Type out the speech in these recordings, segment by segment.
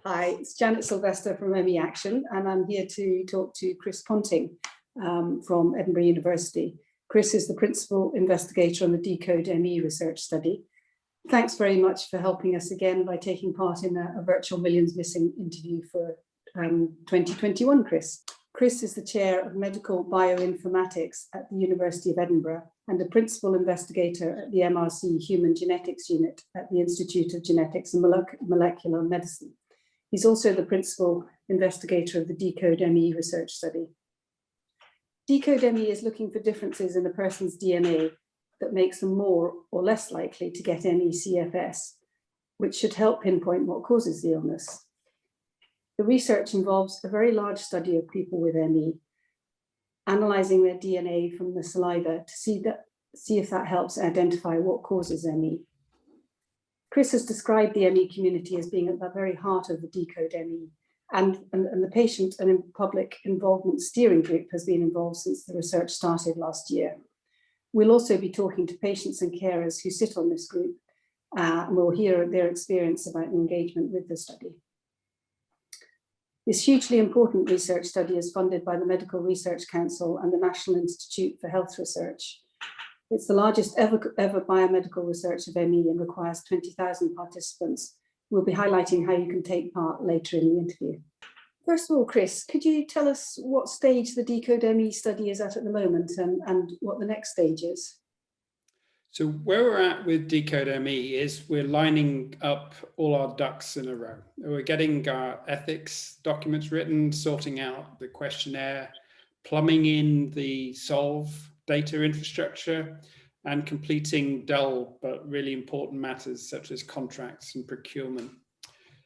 Hi, it's Janet Sylvester from ME Action, and I'm here to talk to Chris Ponting from Edinburgh University. Chris is the principal investigator on the DecodeME research study. Thanks very much for helping us again by taking part in a virtual Millions Missing interview for 2021, Chris. Chris is the chair of medical bioinformatics at the University of Edinburgh and a principal investigator at the MRC Human Genetics Unit at the Institute of Genetics and Molecular Medicine. He's also the principal investigator of the DecodeME research study. DecodeME is looking for differences in a person's DNA that makes them more or less likely to get any CFS, which should help pinpoint what causes the illness. The research involves a very large study of people with ME, analysing their DNA from the saliva to see if that helps identify what causes ME. Chris has described the ME community as being at the very heart of the DecodeME, and the patient and public involvement steering group has been involved since the research started last year. We'll also be talking to patients and carers who sit on this group, and we'll hear their experience about engagement with the study. This hugely important research study is funded by the Medical Research Council and the National Institute for Health Research. It's the largest ever biomedical research of ME and requires 20,000 participants. We'll be highlighting how you can take part later in the interview. First of all, Chris, could you tell us what stage the DecodeME study is at the moment and what the next stage is? So where we're at with DecodeME is we're lining up all our ducks in a row. We're getting our ethics documents written, sorting out the questionnaire, plumbing in the solve data infrastructure, and completing dull but really important matters such as contracts and procurement.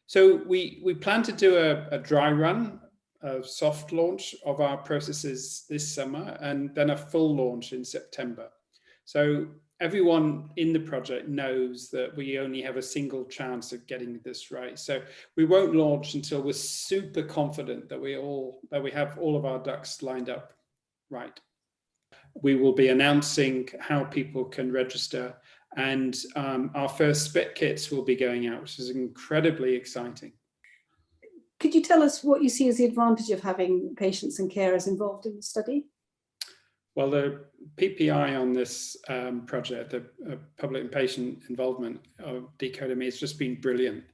So we plan to do a dry run, a soft launch of our processes this summer, and then a full launch in September. So everyone in the project knows that we only have a single chance of getting this right. So we won't launch until we're super confident that we have all of our ducks lined up right. We will be announcing how people can register, and our first spit kits will be going out, which is incredibly exciting. Could you tell us what you see as the advantage of having patients and carers involved in the study? Well, the PPI on this project, the public and patient involvement of DecodeME, has just been brilliant.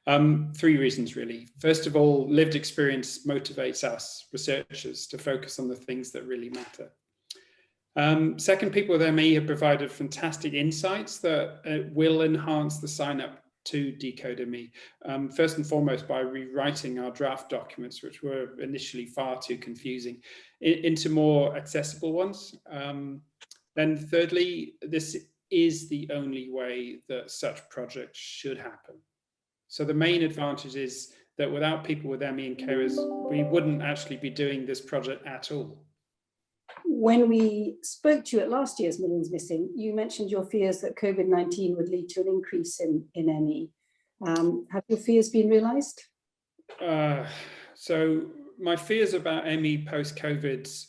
3 reasons, really. First of all, lived experience motivates us researchers to focus on the things that really matter. Second, people with ME have provided fantastic insights that will enhance the sign-up to DecodeME. First and foremost, by rewriting our draft documents, which were initially far too confusing, into more accessible ones. Then thirdly, this is the only way that such projects should happen. So the main advantage is that without people with ME and carers, we wouldn't actually be doing this project at all. When we spoke to you at last year's Millions Missing, you mentioned your fears that COVID-19 would lead to an increase in ME. Have your fears been realised? So my fears about ME post-COVID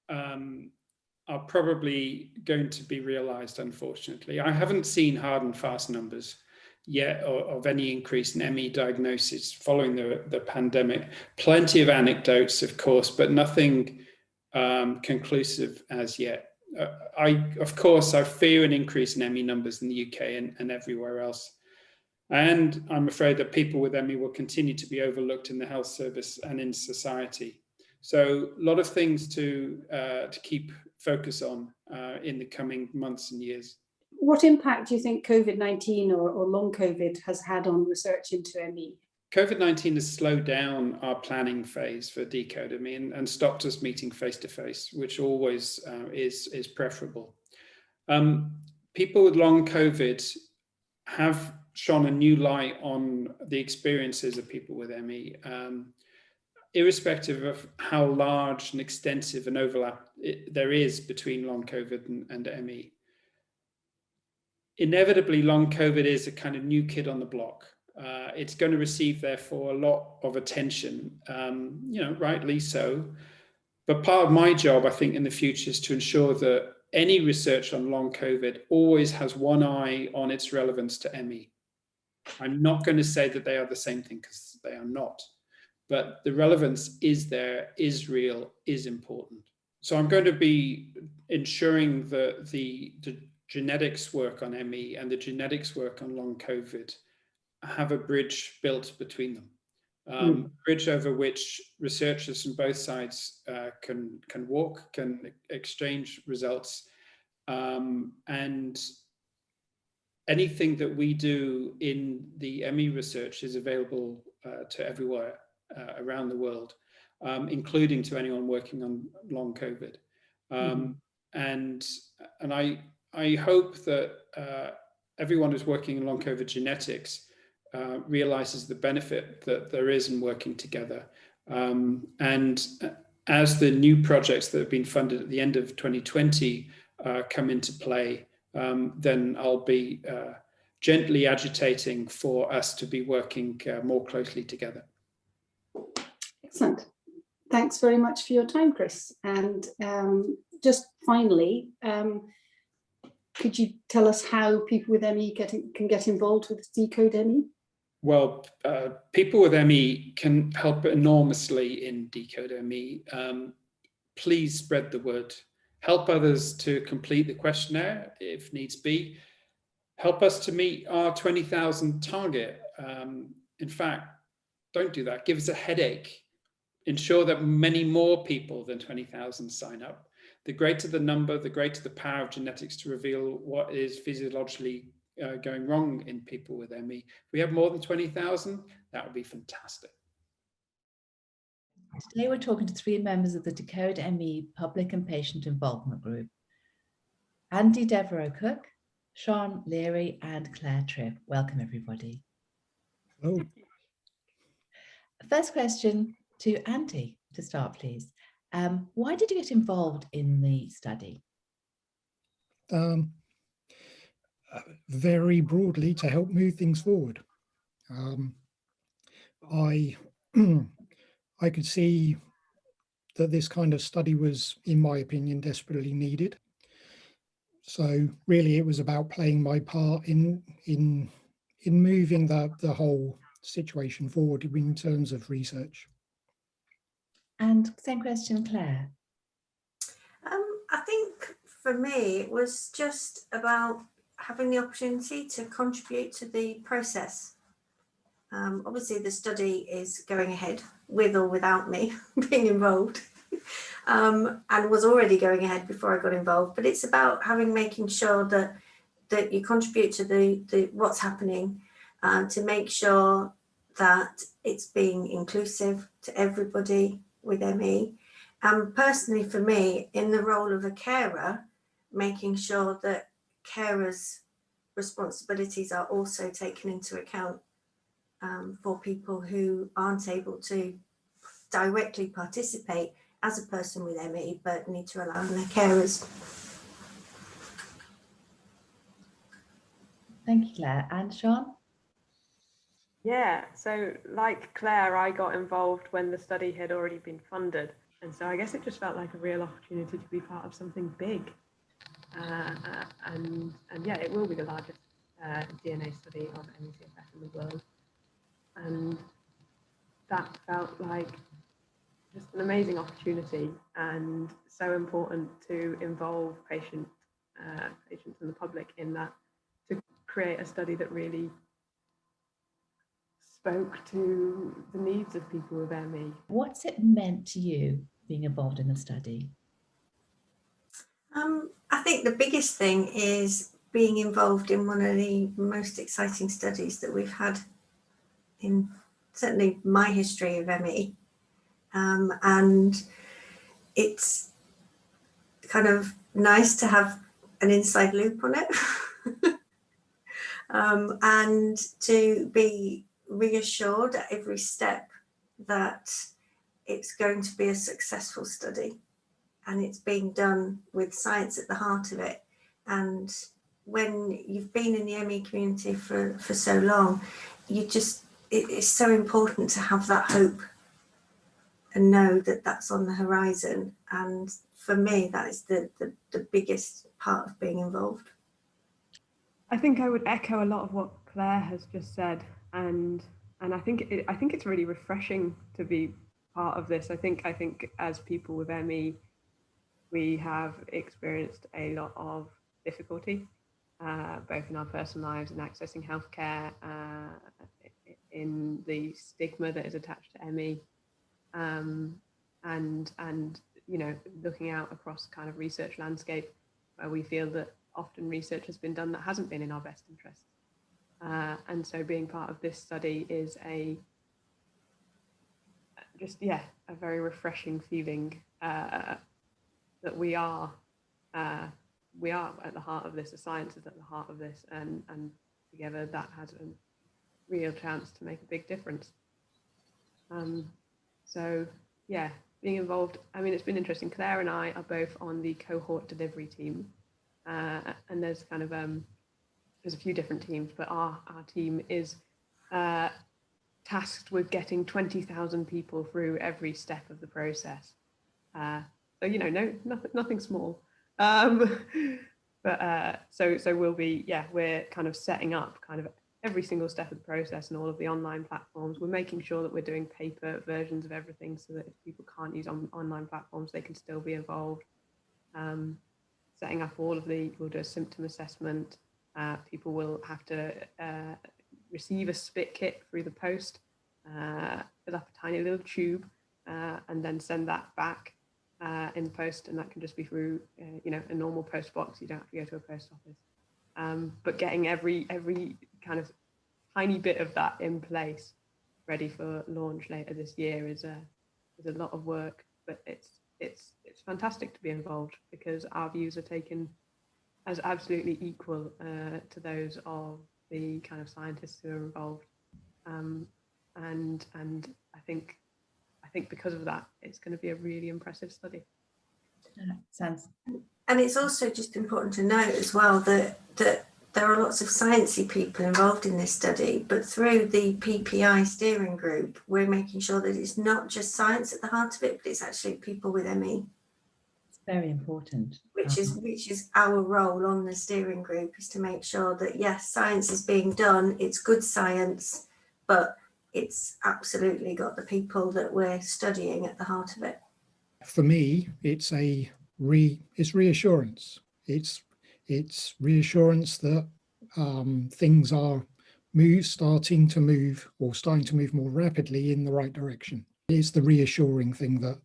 are probably going to be realised, unfortunately. I haven't seen hard and fast numbers yet of any increase in ME diagnosis following the pandemic. Plenty of anecdotes, of course, but nothing conclusive as yet. Of course, I fear an increase in ME numbers in the UK and everywhere else. And I'm afraid that people with ME will continue to be overlooked in the health service and in society. So a lot of things to keep focus on in the coming months and years. What impact do you think COVID-19 or long COVID has had on research into ME? COVID-19 has slowed down our planning phase for DecodeME and stopped us meeting face-to-face, which always is preferable. People with long COVID have shone a new light on the experiences of people with ME, irrespective of how large and extensive an overlap there is between long COVID and ME. Inevitably, long COVID is a kind of new kid on the block. It's going to receive, therefore, a lot of attention, rightly so. But part of my job, I think, in the future is to ensure that any research on long COVID always has one eye on its relevance to ME. I'm not going to say that they are the same thing, because they are not. But the relevance is there, is real, is important. So I'm going to be ensuring that the genetics work on ME and the genetics work on long COVID have a bridge built between them. A bridge over which researchers from both sides can walk, can exchange results, and anything that we do in the ME research is available to everywhere around the world, including to anyone working on long COVID. And I hope that everyone who's working in long COVID genetics realizes the benefit that there is in working together. And as the new projects that have been funded at the end of 2020 come into play, then I'll be gently agitating for us to be working more closely together. Excellent. Thanks very much for your time, Chris. And just finally, could you tell us how people with ME can get involved with DecodeME? Well, people with ME can help enormously in DecodeME. Please spread the word. Help others to complete the questionnaire if needs be. Help us to meet our 20,000 target. In fact, don't do that. Give us a headache. Ensure that many more people than 20,000 sign up. The greater the number, the greater the power of genetics to reveal what is physiologically going wrong in people with ME. If we have more than 20,000, that would be fantastic. Today we're talking to 3 members of the DecodeME Public and Patient Involvement Group: Andy Devereux-Cook, Sean Leary, and Claire Tripp. Welcome, everybody. Hello. First question to Andy to start, please. Why did you get involved in the study? Very broadly, to help move things forward. I could see that this kind of study was, in my opinion, desperately needed. So really, it was about playing my part in moving the whole situation forward in terms of research. And same question, Claire. I think for me, it was just about having the opportunity to contribute to the process. Obviously, the study is going ahead with or without me being involved, and was already going ahead before I got involved. But it's about making sure that you contribute to the what's happening, to make sure that it's being inclusive to everybody with ME. Personally, for me, in the role of a carer, making sure that carers' responsibilities are also taken into account for people who aren't able to directly participate as a person with ME, but need to rely on their carers. Thank you, Claire. And Sean? Yeah, so like Claire, I got involved when the study had already been funded. And so I guess it just felt like a real opportunity to be part of something big. And yeah, it will be the largest DNA study of ME/CFS in the world. And that felt like just an amazing opportunity, and so important to involve patients and the public in that, to create a study that really spoke to the needs of people with ME. What's it meant to you being involved in the study? I think the biggest thing is being involved in one of the most exciting studies that we've had in certainly my history of ME. And it's kind of nice to have an inside loop on it. And to be reassured at every step that it's going to be a successful study, and it's being done with science at the heart of it. And when you've been in the ME community for so long, it's so important to have that hope and know that that's on the horizon. And for me, that is the biggest part of being involved. I think I would echo a lot of what Claire has just said, and I think it's really refreshing to be part of this. I think as people with ME, we have experienced a lot of difficulty, both in our personal lives and accessing healthcare, in the stigma that is attached to ME, and you know, looking out across kind of research landscape where we feel that often research has been done that hasn't been in our best interests. And so being part of this study is a very refreshing feeling, that we are at the heart of this, the science is at the heart of this, and together that has a real chance to make a big difference. So yeah, being involved, I mean, it's been interesting. Claire and I are both on the cohort delivery team, and there's kind of there's a few different teams, but our team is tasked with getting 20,000 people through every step of the process. So, you know, nothing small. But so we'll be, we're kind of setting up kind of every single step of the process and all of the online platforms. We're making sure that we're doing paper versions of everything so that if people can't use online platforms, they can still be involved. Setting up we'll do a symptom assessment. People will have to receive a spit kit through the post, fill up a tiny little tube, and then send that back in the post, and that can just be through you know, a normal post box. You don't have to go to a post office. But getting every kind of tiny bit of that in place, ready for launch later this year, is a lot of work. But it's fantastic to be involved, because our views are taken as absolutely equal to those of the kind of scientists who are involved, and I think because of that, it's going to be a really impressive study. Sounds. And it's also just important to note as well that there are lots of sciencey people involved in this study, but through the PPI steering group, we're making sure that it's not just science at the heart of it, but it's actually people with ME. It's very important. Which is our role on the steering group, is to make sure that yes, science is being done, it's good science, but it's absolutely got the people that we're studying at the heart of it. For me, it's reassurance. It's reassurance that things are starting to move more rapidly in the right direction. It's the reassuring thing that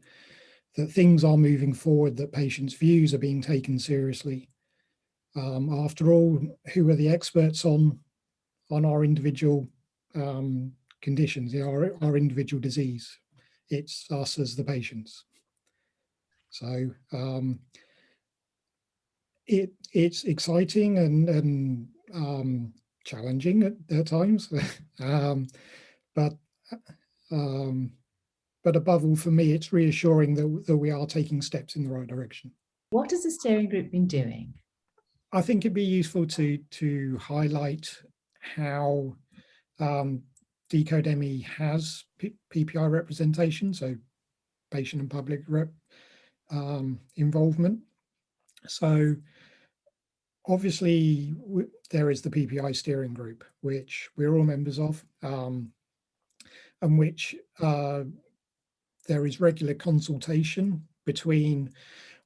things are moving forward, that patients' views are being taken seriously. After all, who are the experts on our individual conditions, our individual disease? It's us as the patients. So it's exciting and challenging at times, but above all, for me, it's reassuring that we are taking steps in the right direction. What has the steering group been doing? I think it'd be useful to highlight how DecodeME has PPI representation, so patient and public involvement. So obviously there is the PPI steering group, which we're all members of, and which there is regular consultation between.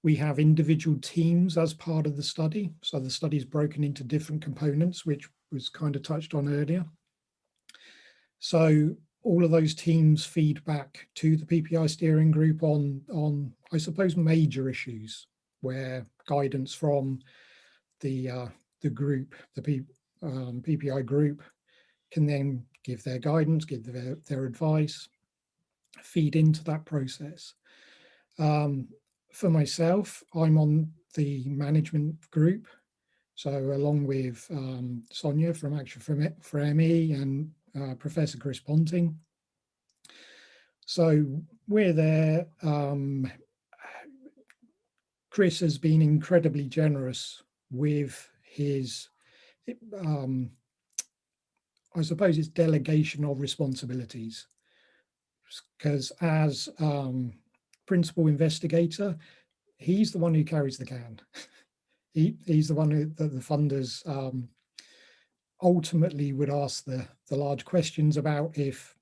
We have individual teams as part of the study. So the study is broken into different components, which was kind of touched on earlier. So all of those teams feed back to the PPI steering group on I suppose, major issues where guidance from the group, the PPI group, can then give their guidance, give their advice, feed into that process. For myself, I'm on the management group. So along with Sonia from Action for ME and Professor Chris Ponting. So we're there. Chris has been incredibly generous with his, I suppose it's delegation of responsibilities. Because as principal investigator, he's the one who carries the can. He's the one that the funders ultimately would ask the large questions about if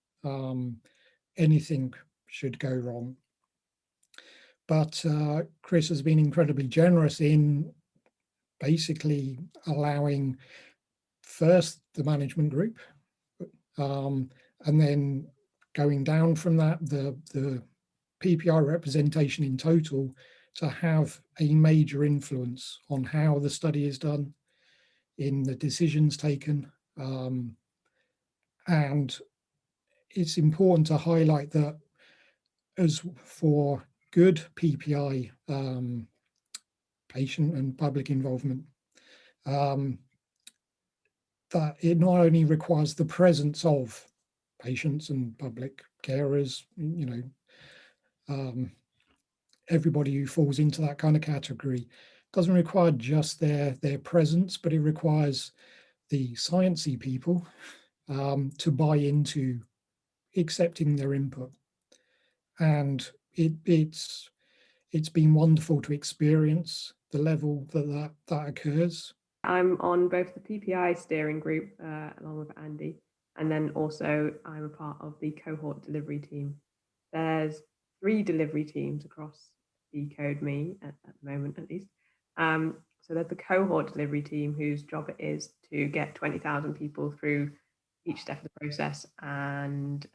anything should go wrong. But Chris has been incredibly generous in basically allowing first the management group, and then going down from that, the PPI representation in total to have a major influence on how the study is done, in the decisions taken. And it's important to highlight that as for good PPI patient and public involvement, that it not only requires the presence of patients and public carers, you know, everybody who falls into that kind of category, doesn't require just their presence, but it requires the sciencey people to buy into accepting their input. And it's been wonderful to experience the level that occurs. I'm on both the PPI steering group along with Andy, and then also I'm a part of the cohort delivery team. There's 3 delivery teams across DecodeME at the moment, at least. So there's the cohort delivery team, whose job it is to get 20,000 people through each step of the process and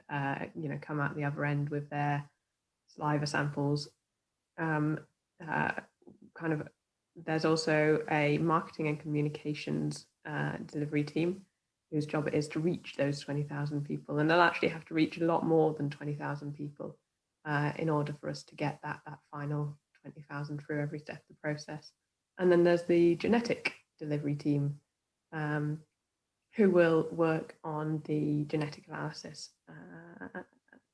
you know, come out the other end with their saliva samples. There's also a marketing and communications delivery team whose job it is to reach those 20,000 people, and they'll actually have to reach a lot more than 20,000 people in order for us to get that final 20,000 through every step of the process. And then there's the genetic delivery team, who will work on the genetic analysis,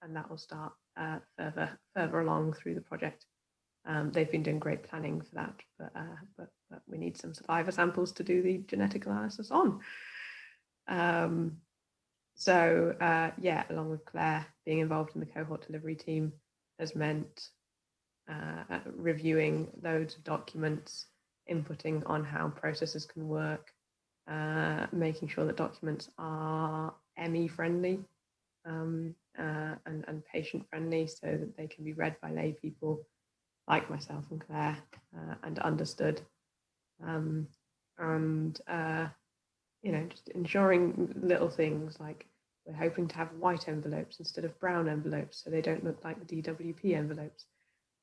and that will start further along through the project. They've been doing great planning for that, but we need some saliva samples to do the genetic analysis on. Yeah, along with Claire, being involved in the cohort delivery team has meant reviewing loads of documents, inputting on how processes can work, making sure that documents are ME friendly and patient friendly, so that they can be read by lay people like myself and Claire and understood, you know, just ensuring little things like we're hoping to have white envelopes instead of brown envelopes, so they don't look like the DWP envelopes,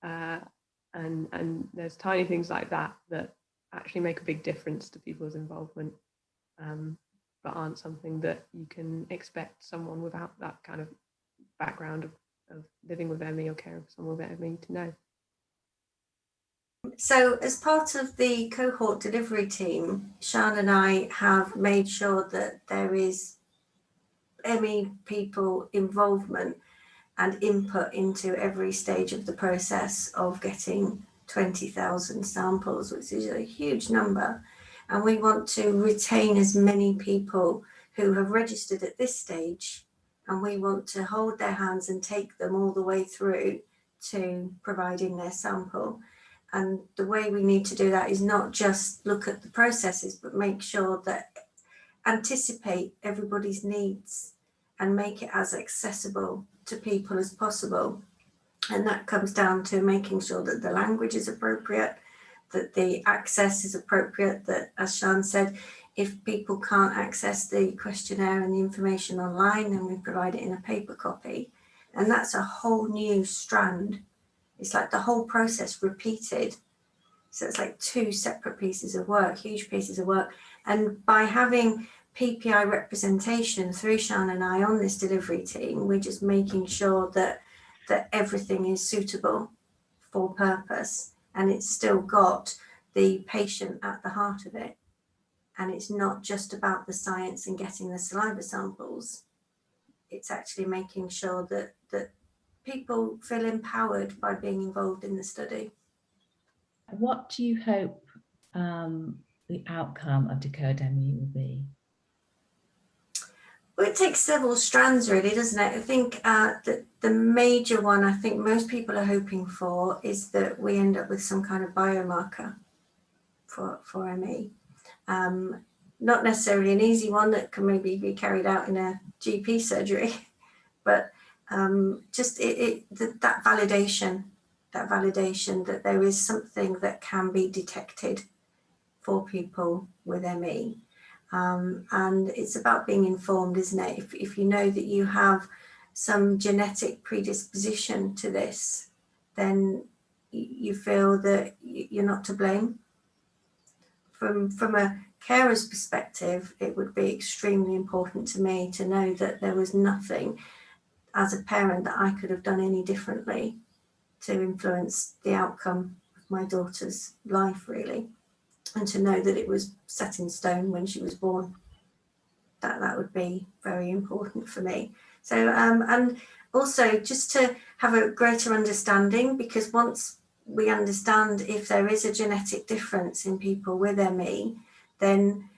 and there's tiny things like that that actually make a big difference to people's involvement, but aren't something that you can expect someone without that kind of background of living with ME or caring for someone with ME to know. So as part of the cohort delivery team, Sian and I have made sure that there is ME people involvement and input into every stage of the process of getting 20,000 samples, which is a huge number. And we want to retain as many people who have registered at this stage, and we want to hold their hands and take them all the way through to providing their sample. And the way we need to do that is not just look at the processes, but make sure that anticipate everybody's needs and make it as accessible to people as possible. And that comes down to making sure that the language is appropriate, that the access is appropriate, that, as Sian said, if people can't access the questionnaire and the information online, then we provide it in a paper copy. And that's a whole new strand. It's like the whole process repeated. So it's like 2 separate pieces of work, huge pieces of work. And by having PPI representation through Sian and I on this delivery team, we're just making sure that everything is suitable for purpose, and it's still got the patient at the heart of it. And it's not just about the science and getting the saliva samples. It's actually making sure that people feel empowered by being involved in the study. What do you hope the outcome of DecodeME will be? Well, it takes several strands, really, doesn't it? I think that the major one I think most people are hoping for is that we end up with some kind of biomarker for ME. not necessarily an easy one that can maybe be carried out in a GP surgery, but just that validation that there is something that can be detected for people with ME. And it's about being informed, isn't it? If you know that you have some genetic predisposition to this, then you feel that you're not to blame. From a carer's perspective, it would be extremely important to me to know that there was nothing as a parent that I could have done any differently to influence the outcome of my daughter's life, really. And to know that it was set in stone when she was born. That would be very important for me. So, and also just to have a greater understanding, because once we understand if there is a genetic difference in people with ME, then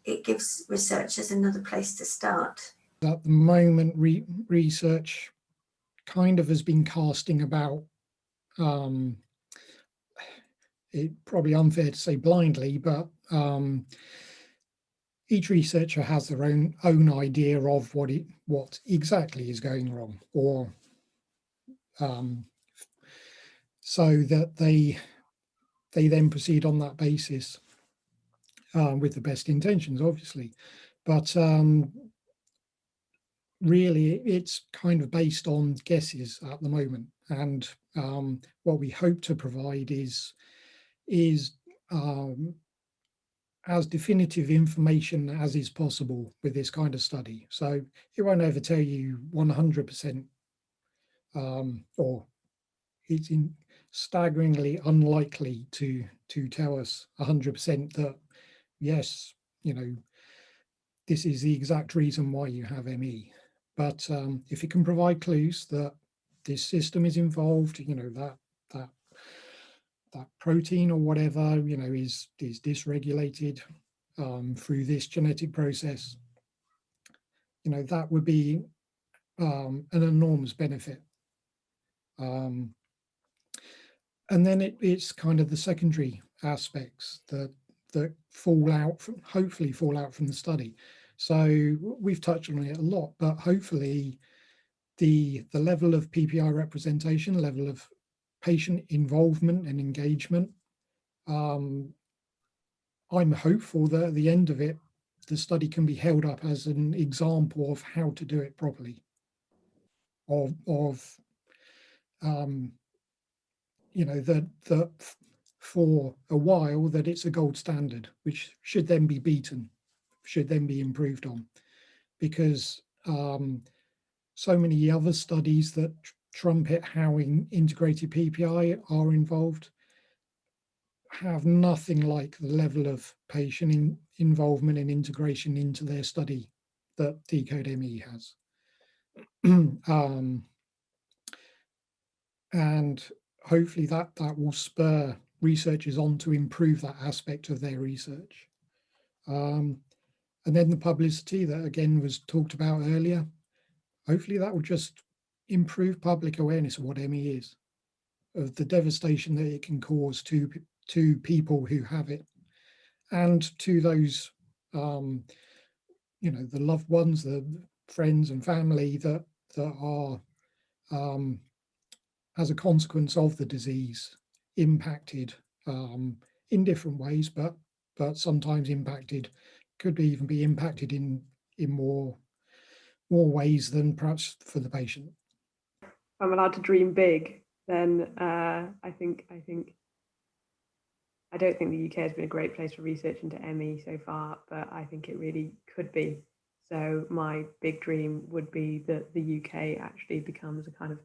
it gives researchers another place to start. At the moment, research kind of has been casting about, it probably unfair to say blindly, but each researcher has their own idea of what exactly is going wrong, or so that they then proceed on that basis with the best intentions, obviously. But really, it's kind of based on guesses at the moment. And what we hope to provide is as definitive information as is possible with this kind of study. So it won't ever tell you 100%, or it's staggeringly unlikely to tell us 100% that, yes, you know, this is the exact reason why you have ME. But if it can provide clues that this system is involved, you know, that protein or whatever, you know, is dysregulated through this genetic process, you know, that would be an enormous benefit. And then it's kind of the secondary aspects that fall out from, hopefully fall out from the study. So we've touched on it a lot, but hopefully the level of PPI representation, level of patient involvement and engagement, I'm hopeful that at the end of it, the study can be held up as an example of how to do it properly, of you know, that for a while that it's a gold standard, which should then be beaten, should then be improved on, because so many other studies that trumpet how integrated PPI are involved have nothing like the level of patient involvement and integration into their study that DecodeME has. And hopefully that will spur researchers on to improve that aspect of their research. And then the publicity that again was talked about earlier, hopefully that will just improve public awareness of what ME is, of the devastation that it can cause to people who have it, and to those, you know, the loved ones, the friends and family that are, as a consequence of the disease, impacted in different ways, but sometimes impacted, could even be impacted in more ways than perhaps for the patient. If I'm allowed to dream big, then I don't think the UK has been a great place for research into ME so far, but I think it really could be. So my big dream would be that the UK actually becomes a kind of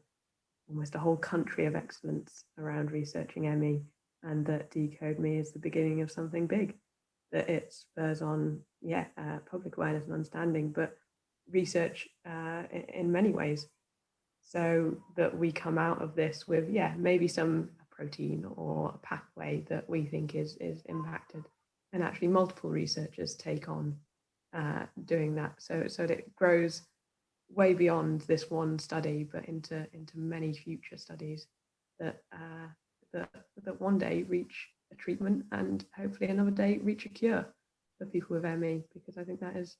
almost a whole country of excellence around researching ME, and that DecodeME is the beginning of something big, that it spurs on, public awareness and understanding, but research in many ways, so that we come out of this with, maybe some protein or a pathway that we think is impacted, and actually multiple researchers take on doing that, so that it grows way beyond this one study, but into many future studies that that one day reach a treatment and hopefully another day reach a cure. for people with ME, because I think that is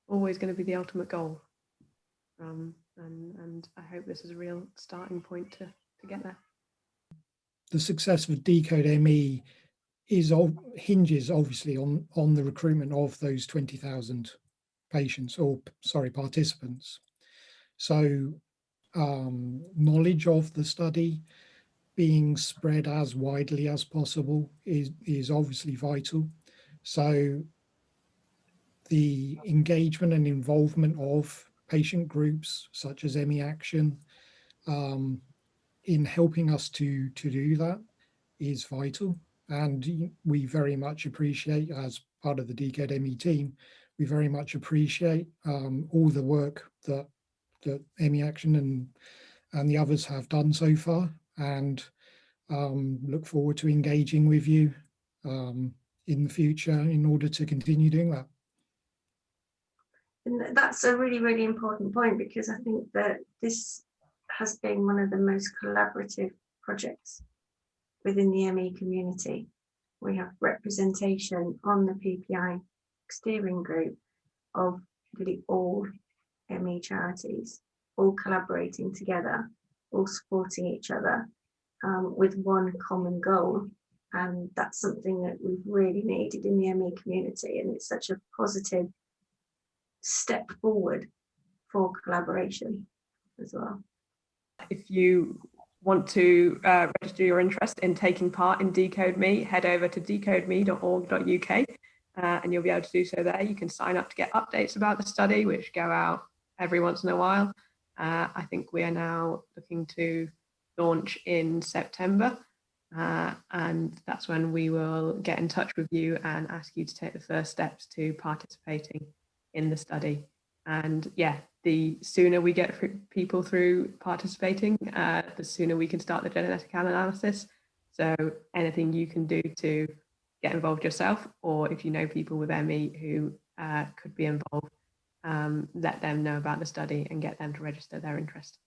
always going to be the ultimate goal. And I hope this is a real starting point to get there. The success of DecodeME hinges obviously on the recruitment of those 20,000 patients, or sorry, participants. So knowledge of the study being spread as widely as possible is obviously vital. So the engagement and involvement of patient groups such as ME Action in helping us to do that is vital. And we very much appreciate, as part of the DecodeME team, we very much appreciate all the work that ME Action and the others have done so far, and look forward to engaging with you in the future in order to continue doing that. And that's a really, really important point, because I think that this has been one of the most collaborative projects within the ME community. We have representation on the PPI steering group of really all ME charities, all collaborating together, all supporting each other with one common goal. And that's something that we've really needed in the ME community. And it's such a positive step forward for collaboration as well. If you want to register your interest in taking part in DecodeME, head over to decodeme.org.uk and you'll be able to do so there. You can sign up to get updates about the study, which go out every once in a while. I think we are now looking to launch in September, and that's when we will get in touch with you and ask you to take the first steps to participating in the study. And yeah, the sooner we get people through participating, the sooner we can start the genetic analysis. So anything you can do to get involved yourself, or if you know people with ME who could be involved, let them know about the study and get them to register their interest.